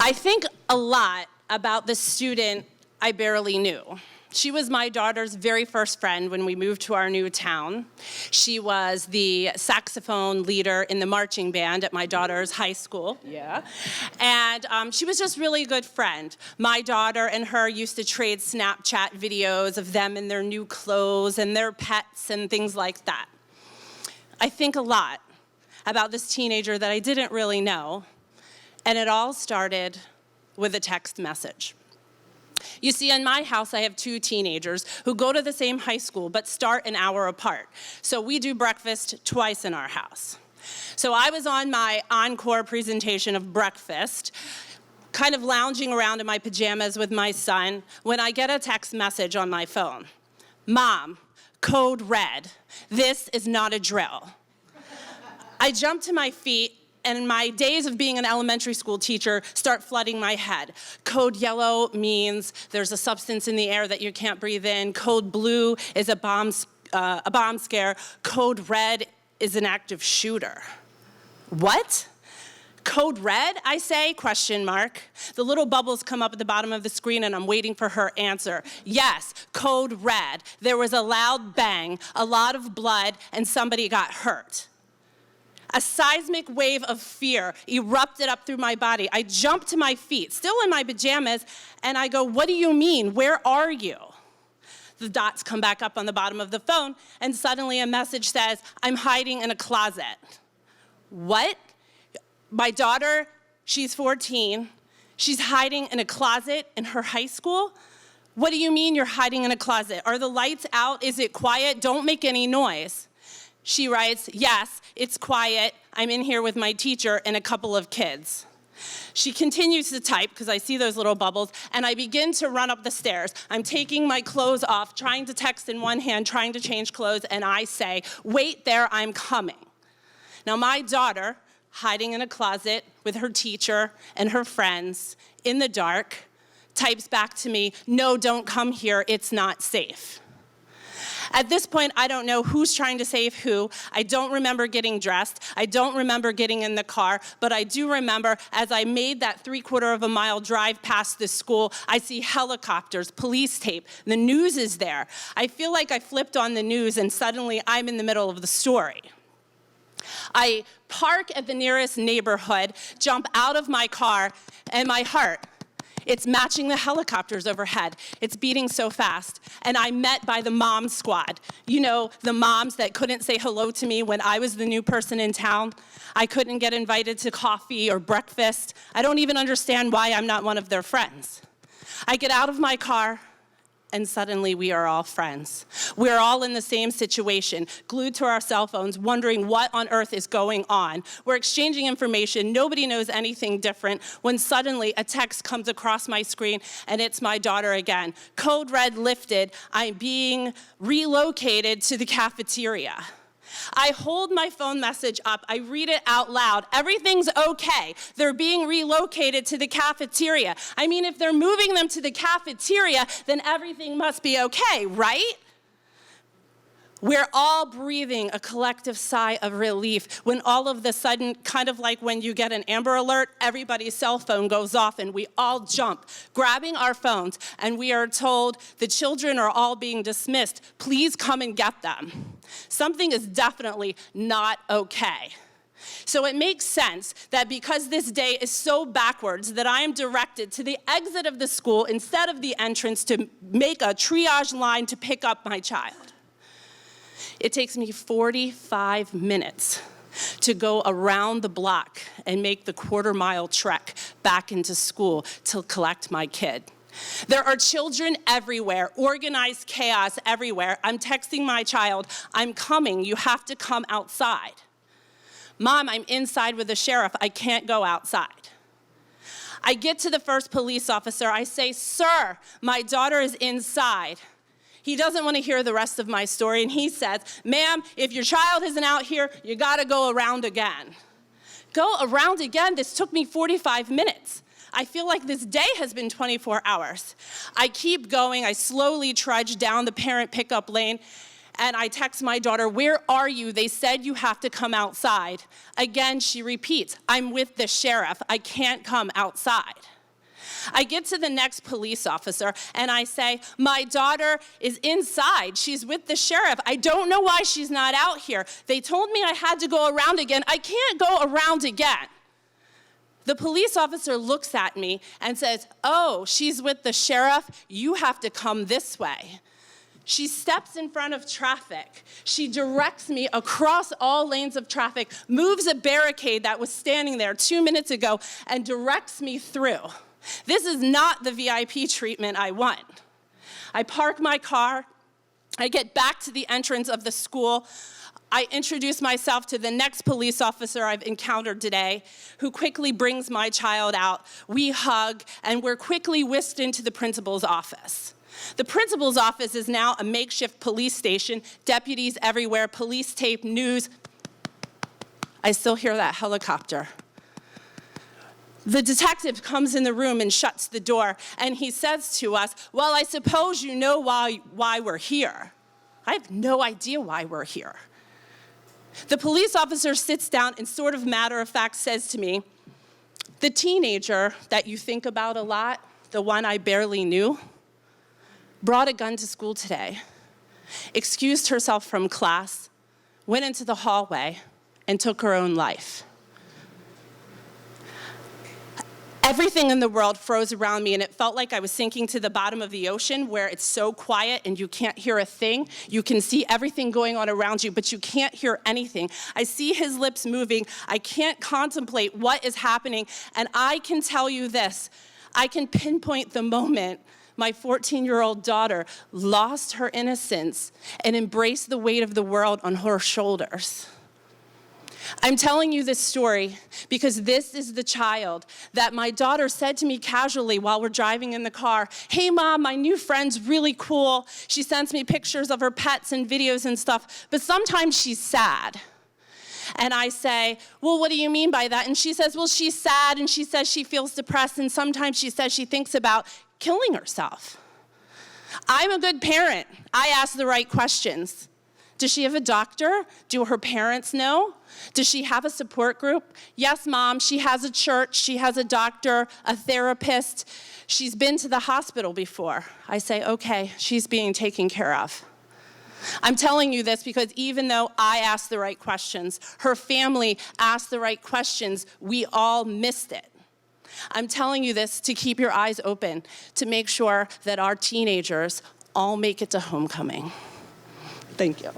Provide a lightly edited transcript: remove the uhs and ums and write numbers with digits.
I think a lot about the student I barely knew. She was my daughter's very first friend when we moved to our new town. She was the saxophone leader in the marching band at my daughter's high school. Yeah. And she was just really a good friend. My daughter and her used to trade Snapchat videos of them in their new clothes and their pets and things like that. I think a lot about this teenager that I didn't really know, and it all started with a text message. You see, in my house, I have two teenagers who go to the same high school but start an hour apart. So we do breakfast twice in our house. So I was on my encore presentation of breakfast, kind of lounging around in my pajamas with my son, when I get a text message on my phone. Mom, code red. This is not a drill. I jump to my feet, and my days of being an elementary school teacher start flooding my head. Code yellow means there's a substance in the air that you can't breathe in. Code blue is a bomb scare. Code red is an active shooter. What? Code red, I say, question mark. The little bubbles come up at the bottom of the screen and I'm waiting for her answer. Yes, code red. There was a loud bang, a lot of blood, and somebody got hurt. A seismic wave of fear erupted up through my body. I jumped to my feet, still in my pajamas, and I go, what do you mean? Where are you? The dots come back up on the bottom of the phone, and suddenly a message says, I'm hiding in a closet. What? My daughter, she's 14. She's hiding in a closet in her high school? What do you mean you're hiding in a closet? Are the lights out? Is it quiet? Don't make any noise. She writes, yes, it's quiet. I'm in here with my teacher and a couple of kids. She continues to type, because I see those little bubbles, and I begin to run up the stairs. I'm taking my clothes off, trying to text in one hand, trying to change clothes, and I say, wait there, I'm coming. Now my daughter, hiding in a closet with her teacher and her friends in the dark, types back to me, no, don't come here, it's not safe. At this point, I don't know who's trying to save who. I don't remember getting dressed. I don't remember getting in the car, but I do remember as I made that 3/4 of a mile drive past the school, I see helicopters, police tape, the news is there. I feel like I flipped on the news and suddenly I'm in the middle of the story. I park at the nearest neighborhood, jump out of my car, and my heart, it's matching the helicopters overhead. It's beating so fast. And I'm met by the mom squad. You know, the moms that couldn't say hello to me when I was the new person in town. I couldn't get invited to coffee or breakfast. I don't even understand why I'm not one of their friends. I get out of my car, and suddenly we are all friends. We're all in the same situation, glued to our cell phones, wondering what on earth is going on. We're exchanging information, nobody knows anything different, when suddenly a text comes across my screen and it's my daughter again. Code red lifted, I'm being relocated to the cafeteria. I hold my phone message up, I read it out loud. Everything's okay. They're being relocated to the cafeteria. I mean, if they're moving them to the cafeteria, then everything must be okay, right? We're all breathing a collective sigh of relief when all of a sudden, kind of like when you get an Amber Alert, everybody's cell phone goes off and we all jump, grabbing our phones, and we are told the children are all being dismissed. Please come and get them. Something is definitely not okay. So it makes sense that because this day is so backwards that I am directed to the exit of the school instead of the entrance to make a triage line to pick up my child. It takes me 45 minutes to go around the block and make the 1/4 mile trek back into school to collect my kid. There are children everywhere, organized chaos everywhere. I'm texting my child, I'm coming, you have to come outside. Mom, I'm inside with the sheriff, I can't go outside. I get to the first police officer, I say, sir, my daughter is inside. He doesn't want to hear the rest of my story, and he says, ma'am, if your child isn't out here, you gotta go around again. Go around again? This took me 45 minutes. I feel like this day has been 24 hours. I keep going, I slowly trudge down the parent pickup lane, And I text my daughter, "Where are you? They said you have to come outside." Again, she repeats, "I'm with the sheriff. I can't come outside." I get to the next police officer and I say, "My daughter is inside. She's with the sheriff. I don't know why she's not out here. They told me I had to go around again. I can't go around again." The police officer looks at me and says, "Oh, she's with the sheriff. You have to come this way." She steps in front of traffic. She directs me across all lanes of traffic, moves a barricade that was standing there 2 minutes ago, and directs me through. This is not the VIP treatment I want. I park my car. I get back to the entrance of the school. I introduce myself to the next police officer I've encountered today, who quickly brings my child out. We hug, and we're quickly whisked into the principal's office. The principal's office is now a makeshift police station, deputies everywhere, police tape, news. I still hear that helicopter. The detective comes in the room and shuts the door, and he says to us, "Well, I suppose you know why we're here." I have no idea why we're here. The police officer sits down and sort of matter-of-fact says to me, "The teenager that you think about a lot, the one I barely knew, brought a gun to school today, excused herself from class, went into the hallway, and took her own life." Everything in the world froze around me, and it felt like I was sinking to the bottom of the ocean where it's so quiet and you can't hear a thing. You can see everything going on around you, but you can't hear anything. I see his lips moving. I can't contemplate what is happening, and I can tell you this. I can pinpoint the moment my 14-year-old daughter lost her innocence and embraced the weight of the world on her shoulders. I'm telling you this story because this is the child that my daughter said to me casually while we're driving in the car, "Hey, Mom, my new friend's really cool. She sends me pictures of her pets and videos and stuff, but sometimes she's sad." And I say, "Well, what do you mean by that?" And she says, "Well, she's sad, and she says she feels depressed, and sometimes she says she thinks about killing herself." I'm a good parent. I ask the right questions. Does she have a doctor? Do her parents know? Does she have a support group? Yes, Mom, she has a church, she has a doctor, a therapist. She's been to the hospital before. I say, okay, she's being taken care of. I'm telling you this because even though I asked the right questions, her family asked the right questions, we all missed it. I'm telling you this to keep your eyes open, to make sure that our teenagers all make it to homecoming. Thank you.